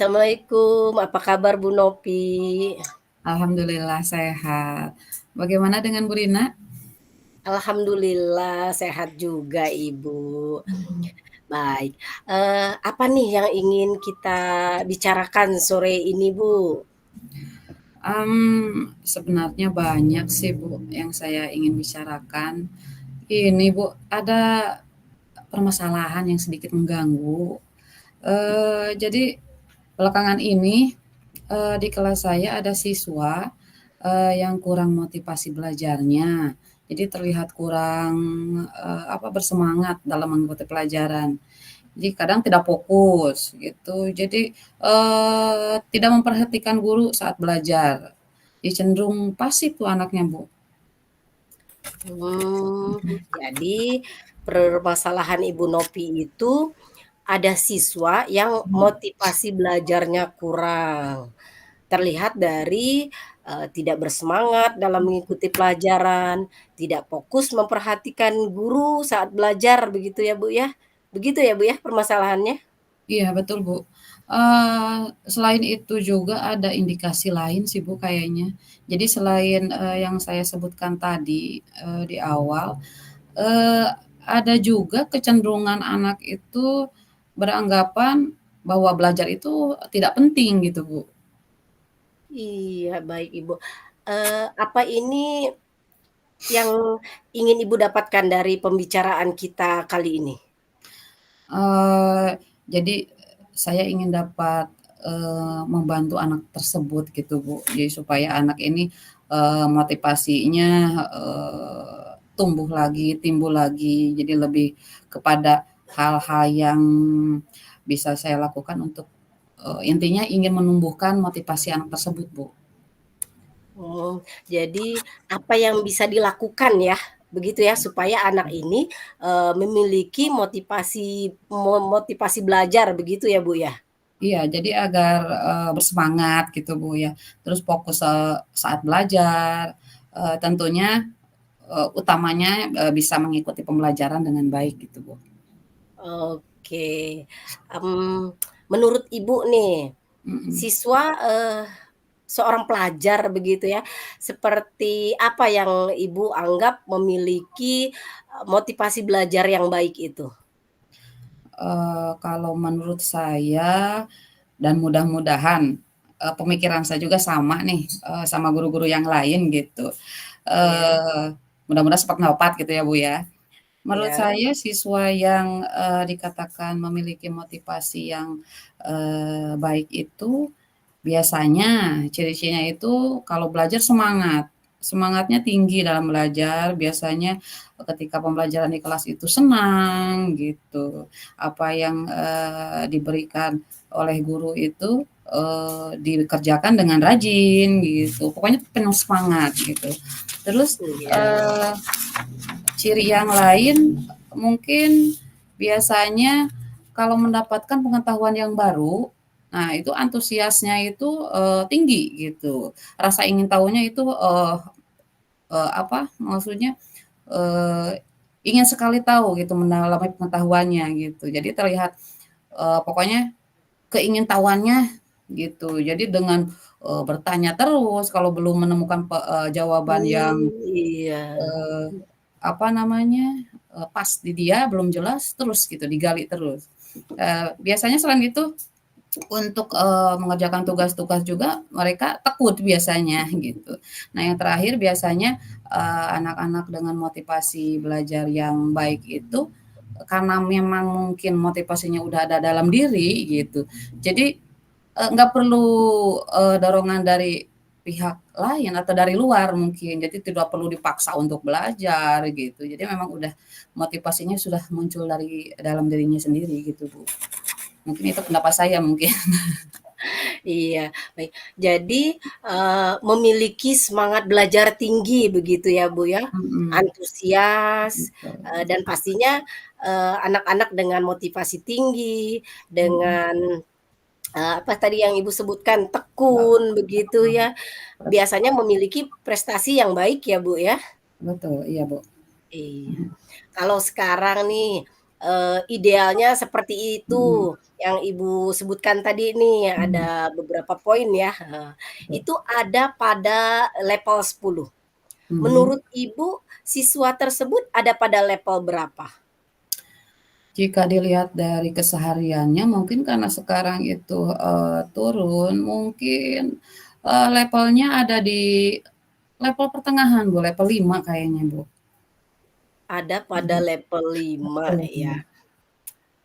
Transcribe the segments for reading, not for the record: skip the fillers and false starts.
Assalamualaikum, apa kabar Bu Nopi? Alhamdulillah sehat. Bagaimana dengan Bu Rina? Alhamdulillah sehat juga Ibu. Baik, apa nih yang ingin kita bicarakan sore ini Bu? Sebenarnya banyak sih Bu yang saya ingin bicarakan. Ini Bu, ada permasalahan yang sedikit mengganggu. Jadi belakangan ini di kelas saya ada siswa yang kurang motivasi belajarnya. Jadi terlihat kurang bersemangat dalam mengikuti pelajaran. Jadi kadang tidak fokus gitu. Jadi tidak memperhatikan guru saat belajar. Jadi cenderung pasif tuh anaknya, Bu. Jadi permasalahan Ibu Nopi itu ada siswa yang motivasi belajarnya kurang. Terlihat dari, tidak bersemangat dalam mengikuti pelajaran, tidak fokus memperhatikan guru saat belajar begitu ya, Bu, ya? Begitu ya, Bu, ya, permasalahannya? Iya betul, Bu. Selain itu juga ada indikasi lain sih, Bu, kayaknya. Jadi selain, yang saya sebutkan tadi, di awal, eee, ada juga kecenderungan anak itu beranggapan bahwa belajar itu tidak penting gitu, Bu. Iya, baik, Ibu. Apa ini yang ingin Ibu dapatkan dari pembicaraan kita kali ini? Eee, jadi saya ingin dapat, membantu anak tersebut gitu, Bu. Jadi supaya anak ini, motivasinya, tumbuh lagi, timbul lagi. Jadi lebih kepada hal-hal yang bisa saya lakukan untuk, intinya ingin menumbuhkan motivasi anak tersebut, Bu. Oh, jadi apa yang bisa dilakukan ya, begitu ya, supaya anak ini, memiliki motivasi belajar begitu ya, Bu, ya? Iya, jadi agar, bersemangat gitu, Bu, ya. Terus fokus, saat belajar, tentunya utamanya, bisa mengikuti pembelajaran dengan baik gitu, Bu. Oke, mmm, menurut Ibu nih, Mhm. siswa, seorang pelajar begitu ya, seperti apa yang Ibu anggap memiliki, motivasi belajar yang baik itu? Kalau menurut saya dan mudah-mudahan, pemikiran saya juga sama nih, sama guru-guru yang lain gitu, Iya, mudah-mudahan sependapat gitu ya, Bu, ya. Menurut iya. saya siswa yang, dikatakan memiliki motivasi yang, baik itu biasanya ciri-cirinya itu kalau belajar semangat, semangatnya tinggi dalam belajar, biasanya ketika pembelajaran di kelas itu senang gitu. Apa yang, diberikan oleh guru itu, dikerjakan dengan rajin gitu, pokoknya penuh semangat gitu. Terus, Iya. eee, ciri yang lain mungkin biasanya kalau mendapatkan pengetahuan yang baru, nah itu antusiasnya itu, tinggi gitu. Rasa ingin tahunya itu, maksudnya, ingin sekali tahu gitu, mendalami pengetahuannya gitu. Jadi terlihat, pokoknya keingintahuannya gitu. Jadi dengan, bertanya terus kalau belum menemukan jawaban yang, Iya. eee, pas di dia, belum jelas, terus gitu, digali terus. Biasanya selain itu untuk, mengerjakan tugas-tugas juga mereka tekun biasanya gitu. Nah yang terakhir biasanya, anak-anak dengan motivasi belajar yang baik itu, karena memang mungkin motivasinya udah ada dalam diri gitu, jadi, nggak perlu, dorongan dari pihak lain atau dari luar mungkin, jadi tidak perlu dipaksa untuk belajar gitu. Jadi memang udah motivasinya sudah muncul dari dalam dirinya sendiri gitu, Bu. Mungkin itu pendapat saya mungkin. Iya, baik. Jadi, memiliki semangat belajar tinggi begitu ya, Bu, ya? Mhm, Antusias, betul. dan pastinya, anak-anak dengan motivasi tinggi, Mhm, dengan, apa tadi yang Ibu sebutkan, Mbak, tekun begitu mhm, ya, biasanya memiliki prestasi yang baik ya, Bu, ya? betul, iya, Bu. Iya. Mhm, Kalau sekarang nih, idealnya seperti Mhm, itu, yang Ibu sebutkan tadi nih, mhm, ada beberapa poin ya, itu ada pada level 10. mhm. Menurut Ibu, siswa tersebut ada pada level berapa? Jika dilihat dari kesehariannya mungkin karena sekarang itu, turun mungkin, levelnya ada di level pertengahan Bu, level 5 kayaknya Bu. Ada pada Mhm, level 5 ya. betul.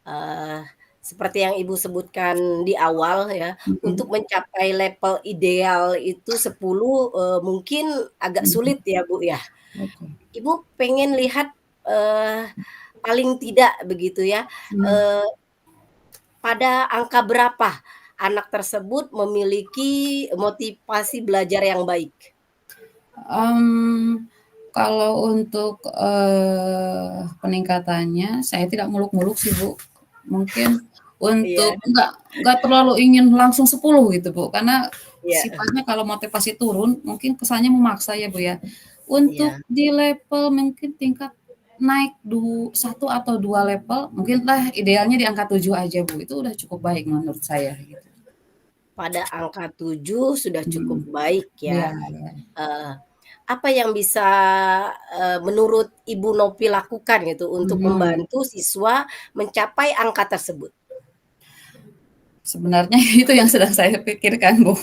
Eee, seperti yang Ibu sebutkan di awal ya, untuk Mhm, mencapai level ideal itu 10, mungkin agak mhm, sulit ya, Bu, ya. oke. Ibu pengen lihat, eee, paling tidak begitu ya, Mmm, eee, pada angka berapa anak tersebut memiliki motivasi belajar yang baik? mmm, kalau untuk, peningkatannya saya tidak muluk-muluk sih Bu. Mungkin Iya untuk nggak terlalu ingin langsung 10 gitu Bu, karena iya sifatnya kalau motivasi turun mungkin kesannya memaksa ya Bu ya. Untuk iya. di level mungkin tingkat naik 1 atau 2 level, mungkinlah idealnya di angka 7 aja Bu, itu udah cukup baik menurut saya gitu. Pada angka 7 sudah cukup Mhm, baik ya. iya iya. Heeh. Apa yang bisa, menurut Ibu Novi lakukan gitu untuk Mhm. membantu siswa mencapai angka tersebut? Sebenarnya itu yang sedang saya pikirkan, Bu.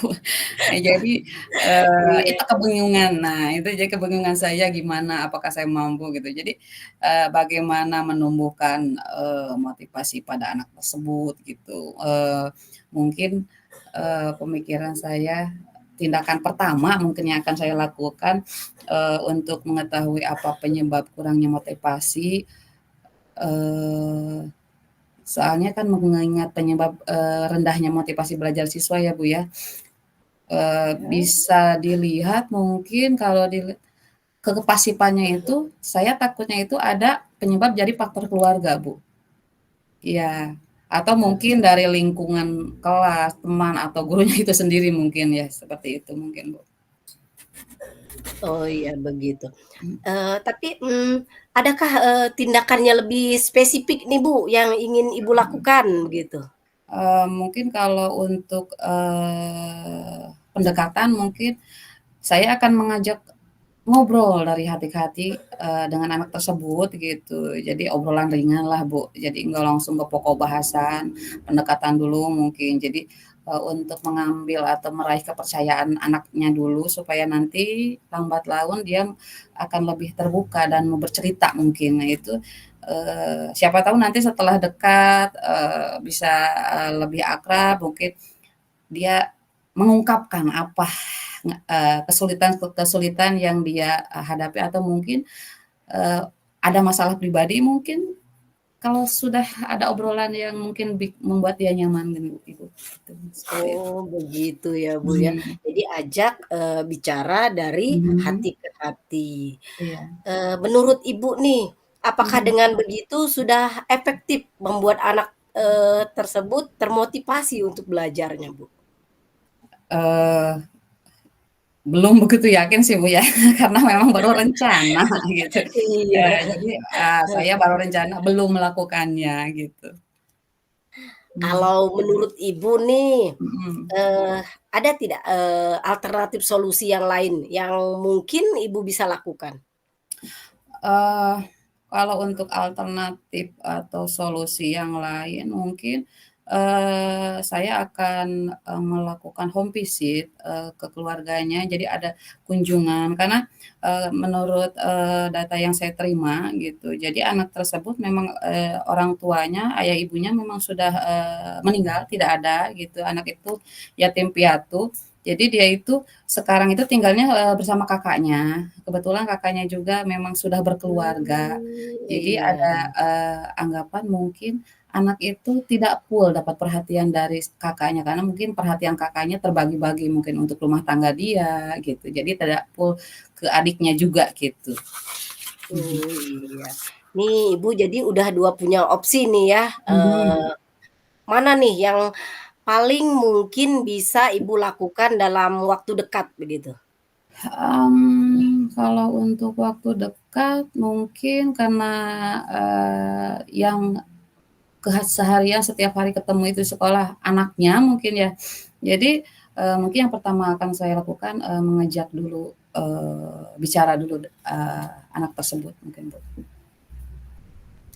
Jadi, Iya, itu kebingungan. Nah, itu jadi kebingungan saya gimana, apakah saya mampu gitu. Jadi, bagaimana menumbuhkan, motivasi pada anak tersebut gitu. Mungkin, pemikiran saya, tindakan pertama mungkin yang akan saya lakukan, untuk mengetahui apa penyebab kurangnya motivasi, eee soalnya kan mengingat penyebab, rendahnya motivasi belajar siswa ya, Bu, ya, bisa dilihat mungkin kalau kepasifannya itu, saya takutnya itu ada penyebab dari faktor keluarga, Bu. Iya, atau mungkin dari lingkungan kelas, teman, atau gurunya itu sendiri mungkin ya, seperti itu mungkin, Bu. oh iya begitu. Tapi, adakah, tindakannya lebih spesifik nih Bu yang ingin Ibu lakukan begitu? Mungkin kalau untuk, pendekatan mungkin saya akan mengajak ngobrol dari hati ke hati, dengan anak tersebut gitu. Jadi obrolan ringan lah, Bu. Jadi nggak langsung ke pokok bahasan, pendekatan dulu mungkin. Jadi, untuk mengambil atau meraih kepercayaan anaknya dulu supaya nanti lambat laun dia akan lebih terbuka dan mau bercerita mungkin. Nah itu, siapa tahu nanti setelah dekat, bisa, lebih akrab mungkin dia mengungkapkan apa, kesulitan-kesulitan yang dia, hadapi atau mungkin, eee, ada masalah pribadi mungkin kalau sudah ada obrolan yang mungkin membuat dia nyaman gitu Ibu, gitu, seperti itu. Oh begitu ya Bu ya. Mhm, Jadi ajak, bicara dari mhm, hati ke hati. iya, Menurut Ibu nih, apakah mhm, dengan begitu sudah efektif membuat anak, tersebut termotivasi untuk belajarnya, Bu? eee, belum begitu yakin sih Bu ya, karena memang baru rencana gitu. Iya. Jadi, saya baru rencana belum melakukannya gitu. Mhm, Kalau menurut Ibu nih, mhm. eee, ada tidak, alternatif solusi yang lain yang mungkin Ibu bisa lakukan? Eee, kalau untuk alternatif atau solusi yang lain mungkin, saya akan, melakukan home visit, ke keluarganya. Jadi ada kunjungan karena, menurut, data yang saya terima gitu, jadi anak tersebut memang, orang tuanya, ayah ibunya memang sudah, meninggal, tidak ada gitu. Anak itu yatim piatu. Jadi dia itu sekarang itu tinggalnya, bersama kakaknya. Kebetulan kakaknya juga memang sudah berkeluarga. Jadi Iya ada, iya. anggapan mungkin anak itu tidak full dapat perhatian dari kakaknya, karena mungkin perhatian kakaknya terbagi-bagi mungkin untuk rumah tangga dia gitu. Jadi tidak full ke adiknya juga gitu. Mhm. Oh, iya. Nih Ibu jadi udah 2 punya opsi nih ya, Mhm. mana nih yang paling mungkin bisa Ibu lakukan dalam waktu dekat begitu? Kalau untuk waktu dekat mungkin karena, yang keseharian setiap hari ketemu itu sekolah anaknya mungkin ya. Jadi, mungkin yang pertama akan saya lakukan, mengajak dulu, bicara dulu, anak tersebut mungkin, Bu.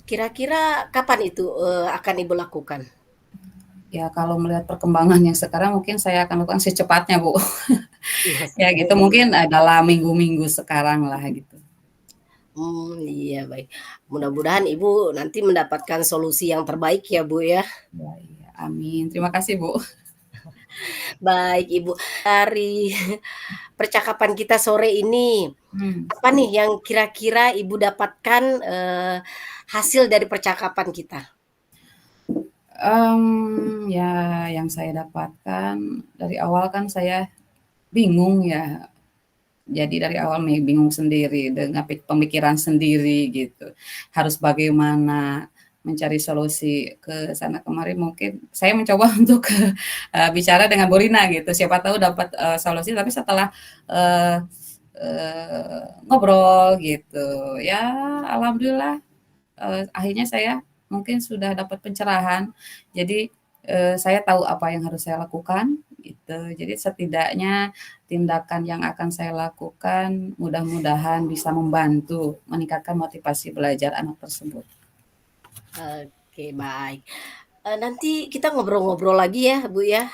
Kira-kira kapan itu, akan Ibu lakukan? Ya kalau melihat perkembangan yang sekarang mungkin saya akan lakukan secepatnya, Bu. Iya, Ya gitu mungkin, dalam minggu-minggu sekarang lah gitu. iya baik. Mudah-mudahan Ibu nanti mendapatkan solusi yang terbaik ya, Bu, ya. Ya, iya, amin. Terima kasih, Bu. Baik Ibu, dari percakapan kita sore ini, Hmm. apa nih yang kira-kira Ibu dapatkan, hasil dari percakapan kita? Ya yang saya dapatkan dari awal kan saya bingung ya. Jadi dari awal bingung sendiri dengan pemikiran sendiri gitu. Harus bagaimana mencari solusi ke sana kemari mungkin saya mencoba untuk, bicara dengan Bu Rina gitu, siapa tahu dapat, solusi tapi setelah, eee ngobrol gitu, ya alhamdulillah, akhirnya saya mungkin sudah dapat pencerahan. Jadi, saya tahu apa yang harus saya lakukan gitu. Jadi setidaknya tindakan yang akan saya lakukan mudah-mudahan bisa membantu meningkatkan motivasi belajar anak tersebut. Oke baik, nanti kita ngobrol-ngobrol lagi ya Bu ya,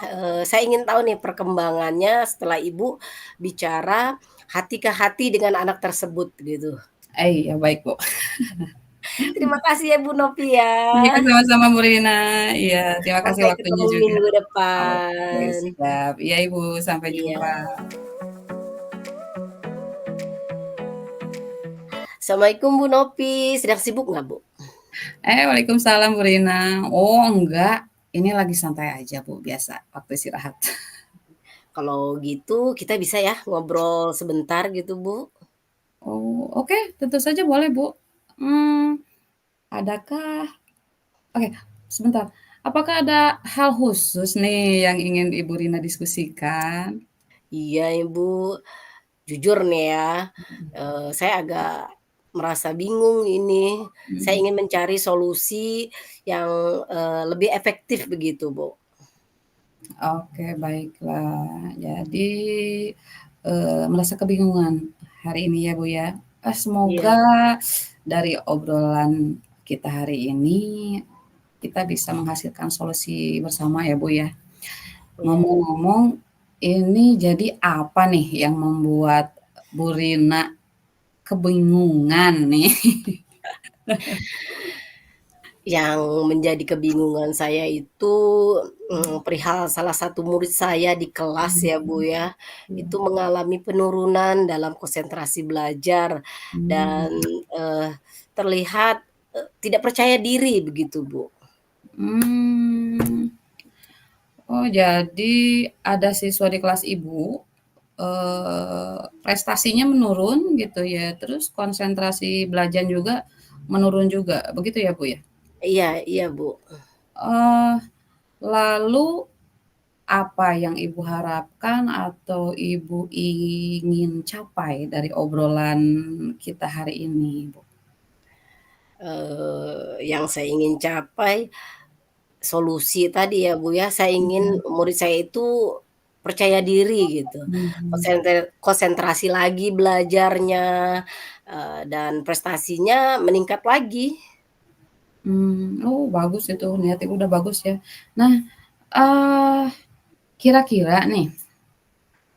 saya ingin tahu nih perkembangannya setelah Ibu bicara hati ke hati dengan anak tersebut gitu. Iya baik, Bu. Terima kasih ya Bu Novi ya, Iya sama-sama Bu Rina. Iya terima kasih sampai waktunya ketemu juga. minggu Oke depan. siap. Iya Ibu, sampai Iya. jumpa. Assalamualaikum Bu Novi, sedang sibuk nggak Bu? Waalaikumsalam Bu Rina. Oh enggak, ini lagi santai aja Bu, biasa waktu istirahat. Kalau gitu kita bisa ya ngobrol sebentar gitu Bu? Oh oke, tentu saja boleh Bu. Hmm, adakah oke sebentar, apakah ada hal khusus nih yang ingin Ibu Rina diskusikan? Iya Ibu, jujur nih ya, saya agak merasa bingung ini. Saya Mhm. ingin mencari solusi yang, lebih efektif begitu Bu. Oke baiklah. Jadi, merasa kebingungan hari ini ya Bu ya. Iya, Semoga dari obrolan kita hari ini kita bisa menghasilkan solusi bersama ya, Bu, ya. iya. Ngomong-ngomong, ini jadi apa nih yang membuat Bu Rina kebingungan nih? Yang menjadi kebingungan saya itu, perihal salah satu murid saya di kelas ya, Bu, Mhm, ya, iya. itu mengalami penurunan dalam konsentrasi belajar Mmm, dan, terlihat, tidak percaya diri begitu, Bu. mmm. Oh, jadi ada siswa di kelas Ibu, prestasinya menurun gitu ya, terus konsentrasi belajar juga menurun juga, begitu ya, Bu, ya? Iya iya, Bu. Eee, Lalu apa yang Ibu harapkan atau Ibu ingin capai dari obrolan kita hari ini, Bu? Yang saya ingin capai solusi tadi ya, Bu, ya, saya ingin Mhm, murid saya itu percaya diri gitu, mhm, konsentrasi lagi belajarnya, dan prestasinya meningkat lagi. oh bagus itu, niat Ibu udah bagus ya. Nah, eee, kira-kira nih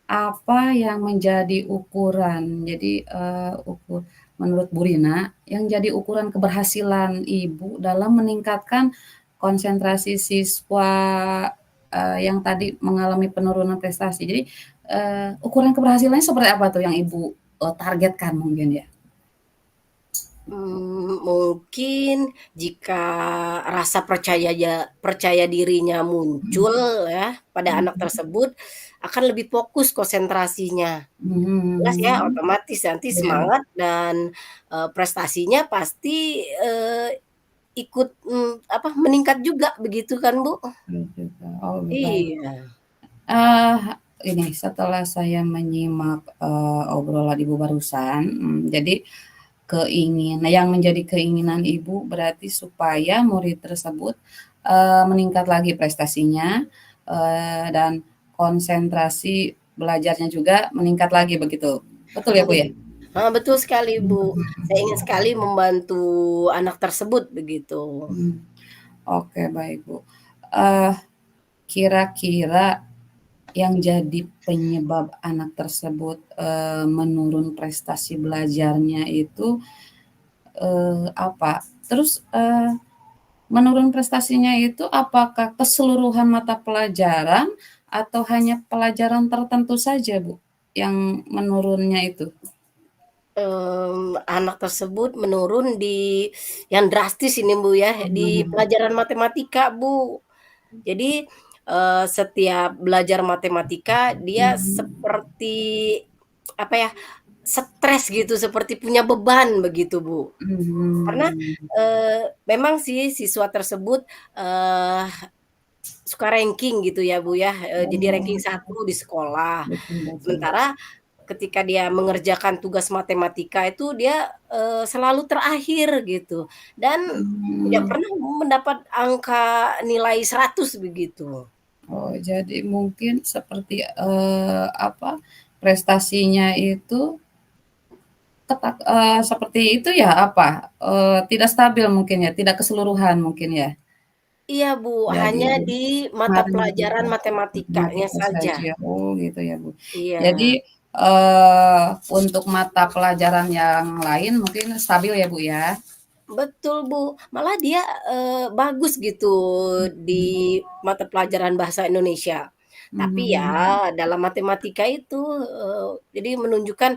apa yang menjadi ukuran jadi, menurut Bu Rina, yang jadi ukuran keberhasilan Ibu dalam meningkatkan konsentrasi siswa, yang tadi mengalami penurunan prestasi. Jadi, ukuran keberhasilannya seperti apa tuh yang Ibu, targetkan mungkin ya? Mungkin jika rasa percaya dirinya muncul Mhm, ya pada anak mhm, tersebut, akan lebih fokus konsentrasinya. Jelas ya, mhm, otomatis nanti iya, semangat dan, prestasinya pasti, ikut, meningkat juga begitu kan, Bu? betul juga. Oh baik. Iya. ini, setelah saya menyimak, obrolan Ibu barusan, jadi yang menjadi keinginan Ibu berarti supaya murid tersebut, meningkat lagi prestasinya, dan konsentrasi belajarnya juga meningkat lagi begitu, betul ya, Bu, ya? Betul sekali, Bu. Saya ingin sekali membantu anak tersebut begitu. Oke, baik, Bu. Uh, Kira-kira yang jadi penyebab anak tersebut, menurun prestasi belajarnya itu, apa? Terus, menurun prestasinya itu apakah keseluruhan mata pelajaran atau hanya pelajaran tertentu saja, Bu, yang menurunnya itu? Anak tersebut menurun yang drastis ini, Bu, ya, di pelajaran matematika, Bu. Jadi, setiap belajar matematika dia seperti, apa ya, stres gitu, seperti punya beban begitu, Bu. Karena, Mhm. memang sih siswa tersebut, eee, suka ranking gitu ya, Bu, ya, jadi ranking Oh, 1 di sekolah. betul betul. Sementara ketika dia mengerjakan tugas matematika itu dia, selalu terakhir gitu, dan tidak Mmm. pernah mendapat angka nilai 100 begitu. Oh, jadi mungkin seperti, apa, prestasinya itu seperti itu ya, apa, tidak stabil mungkin ya, tidak keseluruhan mungkin ya? Iya, Bu, hanya Jadi di mata hanya di pelajaran matematikanya matematika saja. saja. Oh, gitu ya, Bu. Jadi, Iya, untuk mata pelajaran yang lain mungkin stabil ya, Bu, ya? betul, Bu. Malah dia, bagus gitu di mata pelajaran bahasa Indonesia. Tapi ya Mmm, dalam matematika itu, jadi menunjukkan,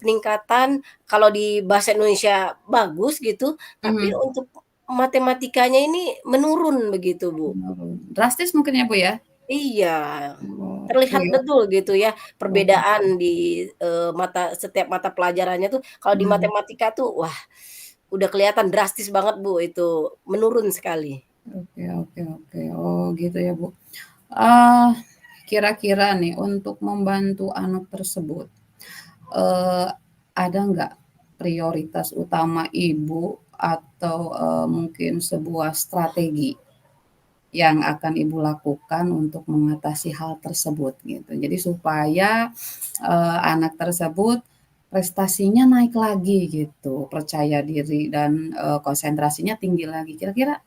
peningkatan kalau di bahasa Indonesia bagus gitu, tapi mhm, untuk matematikanya ini menurun begitu, Bu. menurun. Drastis mungkin ya, Bu, ya? Iya, Oke terlihat betul gitu ya oke. perbedaan di, setiap mata pelajarannya tuh kalau di Mmm, matematika tuh wah, udah kelihatan drastis banget, Bu, itu menurun sekali. oke oke oke. Oh, gitu ya, Bu. Ah, kira-kira nih untuk membantu anak tersebut, eee, ada nggak prioritas utama Ibu atau, mungkin sebuah strategi yang akan Ibu lakukan untuk mengatasi hal tersebut gitu. Jadi supaya, anak tersebut prestasinya naik lagi gitu, percaya diri dan, konsentrasinya tinggi lagi. Kira-kira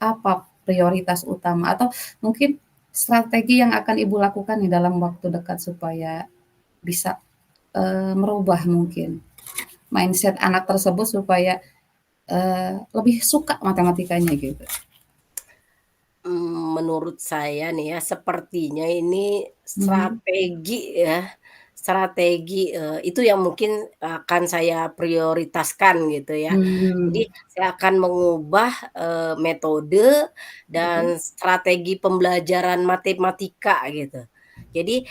apa prioritas utama atau mungkin strategi yang akan Ibu lakukan nih dalam waktu dekat supaya bisa, merubah mungkin mindset anak tersebut supaya, lebih suka matematikanya gitu? Menurut saya nih ya, sepertinya ini Mhm, strategi ya, strategi, itu yang mungkin akan saya prioritaskan gitu ya. Jadi mmm, saya akan mengubah, metode betul. dan strategi pembelajaran matematika gitu. Jadi,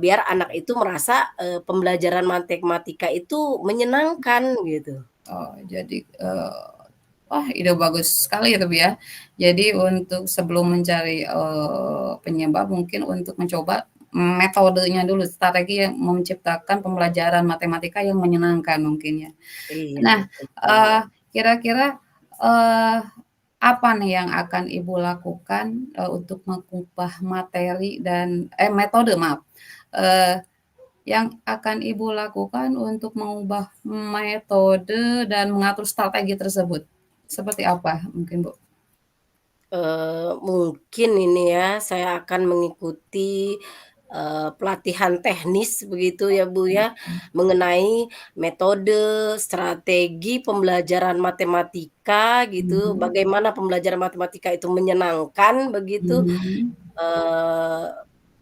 biar anak itu merasa, pembelajaran matematika itu menyenangkan gitu. Oh, jadi, wah ide bagus sekali itu, Bu, ya. Jadi untuk sebelum mencari, penyebab mungkin untuk mencoba metodenya dulu, strategi yang menciptakan pembelajaran matematika yang menyenangkan mungkin ya. Iya Nah, betul, eee, Bu. kira-kira, eee, apa nih yang akan Ibu lakukan, untuk mengubah materi dan metode maaf, eee yang akan Ibu lakukan untuk mengubah metode dan mengatur strategi tersebut? Seperti apa mungkin, Bu? Mungkin ini ya, saya akan mengikuti, pelatihan teknis begitu ya, Bu, ya, mengenai metode, strategi pembelajaran matematika gitu, Mhm, bagaimana pembelajaran matematika itu menyenangkan begitu, mhm. eee,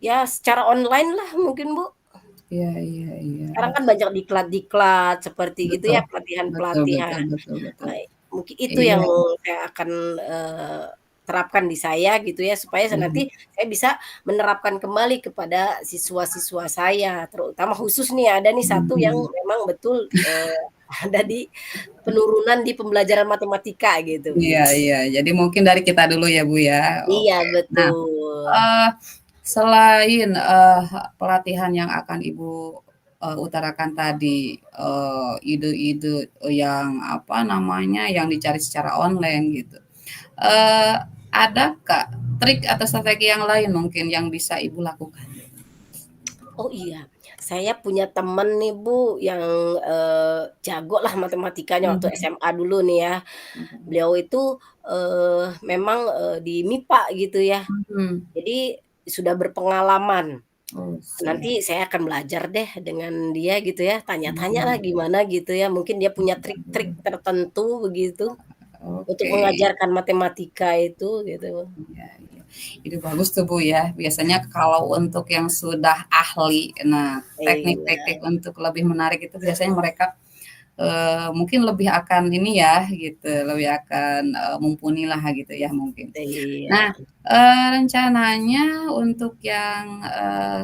ya secara online lah mungkin, Bu. Iya iya iya, Sekarang kan oke. banyak diklat-diklat seperti gitu Betul ya, betul betul pelatihan-pelatihan. betul betul. Mungkin itu yang Iya, saya akan, terapkan di saya gitu ya, supaya mhm nanti saya bisa menerapkan kembali kepada siswa-siswa saya, terutama khusus nih ada nih satu yang mhm. memang betul, ada di penurunan di pembelajaran matematika gitu. Iya iya, jadi mungkin dari kita dulu ya, Bu, ya. Iya Oke. Nah, betul. eee Selain, pelatihan yang akan Ibu, utarakan tadi, ide-ide, yang apa namanya, yang dicari secara online gitu, eee, adakah trik atau strategi yang lain mungkin yang bisa Ibu lakukan? Oh iya, saya punya temen nih Bu yang, jago lah matematikanya waktu Mhm, SMA dulu nih ya. mhm, Beliau itu, memang, di MIPA gitu ya, mhm. jadi sudah berpengalaman. Oh, Nanti siap. saya akan belajar deh dengan dia gitu ya, tanya-tanya lah Mhm, gimana gitu ya, mungkin dia punya trik-trik mhm. tertentu begitu, untuk Oke. mengajarkan matematika itu gitu. Iya, iya. Ide bagus tuh, Bu, ya. Biasanya kalau untuk yang sudah ahli, nah teknik-teknik Iya, untuk lebih menarik itu biasanya mereka, mungkin lebih akan ini ya, gitu, lebih akan, mumpuni lah gitu ya mungkin. Nah, iya. rencananya untuk yang,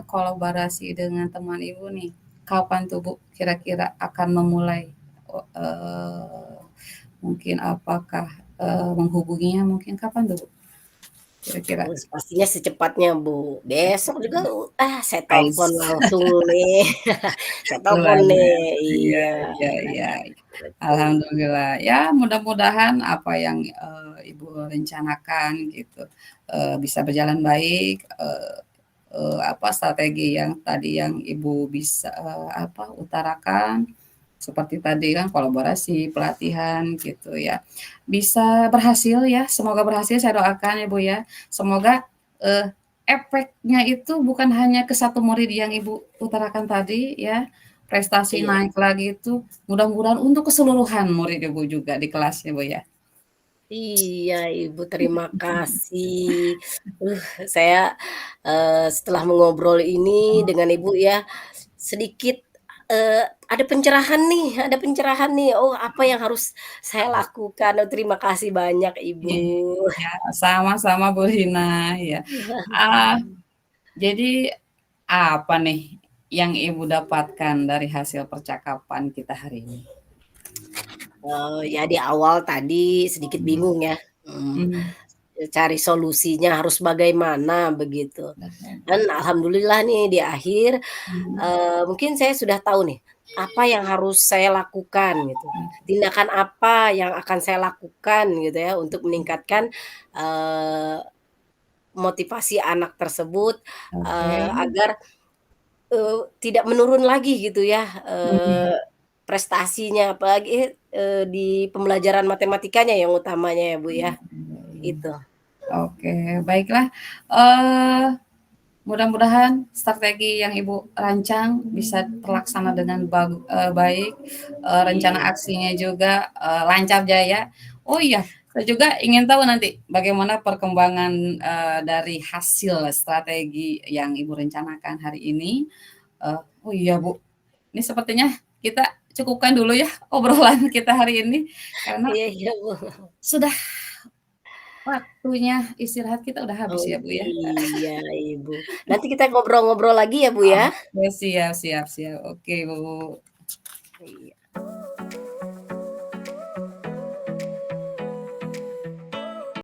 kolaborasi dengan teman Ibu nih, kapan tuh, Bu, kira-kira akan memulai? Mungkin apakah, menghubunginya mungkin kapan tuh, Bu, kira-kira? Oh, pastinya secepatnya, Bu. Besok juga, saya telepon Ais. langsung nih. Saya telepon Luar nih, biasa, iya, iya, iya, iya. betul. Alhamdulillah, ya mudah-mudahan apa yang, Ibu rencanakan gitu, bisa berjalan baik, apa, strategi yang tadi yang Ibu bisa, apa, utarakan, seperti tadi kan kolaborasi, pelatihan gitu ya, bisa berhasil ya, semoga berhasil saya doakan ya, Bu, ya. Semoga, efeknya itu bukan hanya ke satu murid yang Ibu utarakan tadi ya, prestasi Iya. naik lagi itu mudah-mudahan untuk keseluruhan murid Ibu juga di kelasnya, Bu, ya. Iya, Ibu, terima kasih. Uh, saya, setelah mengobrol ini dengan Ibu ya, sedikit, ada pencerahan nih, ada pencerahan nih, oh apa yang harus saya lakukan. Oh, terima kasih banyak Ibu. Iya, sama-sama Bu Rina, ya. Ah, jadi apa nih yang Ibu dapatkan dari hasil percakapan kita hari ini? Ya di awal tadi sedikit bingung ya, Mhm, cari solusinya harus bagaimana begitu. mhm, Dan alhamdulillah nih di akhir, mhm, mungkin saya sudah tahu nih, apa yang harus saya lakukan gitu. Tindakan apa yang akan saya lakukan gitu ya untuk meningkatkan, eee, motivasi anak tersebut, oke, agar, tidak menurun lagi gitu ya, mhm, prestasinya apalagi, di pembelajaran matematikanya yang utamanya ya, Bu, ya, iya, iya. itu. Oke, baiklah, eee, mudah-mudahan strategi yang Ibu rancang bisa terlaksana dengan baik, rencana Iya. aksinya juga, lancar jaya. Oh iya, saya juga ingin tahu nanti bagaimana perkembangan, dari hasil strategi yang Ibu rencanakan hari ini. Oh iya, Bu, ini sepertinya kita cukupkan dulu ya obrolan kita hari ini, karena Iya, iya, Bu. sudah waktunya istirahat kita udah habis Oh, ya, Bu, ya. iya, Ibu. Nanti kita ngobrol-ngobrol lagi ya, Bu, ya. Oke, siap, siap, siap. Oke, Bu. Iya.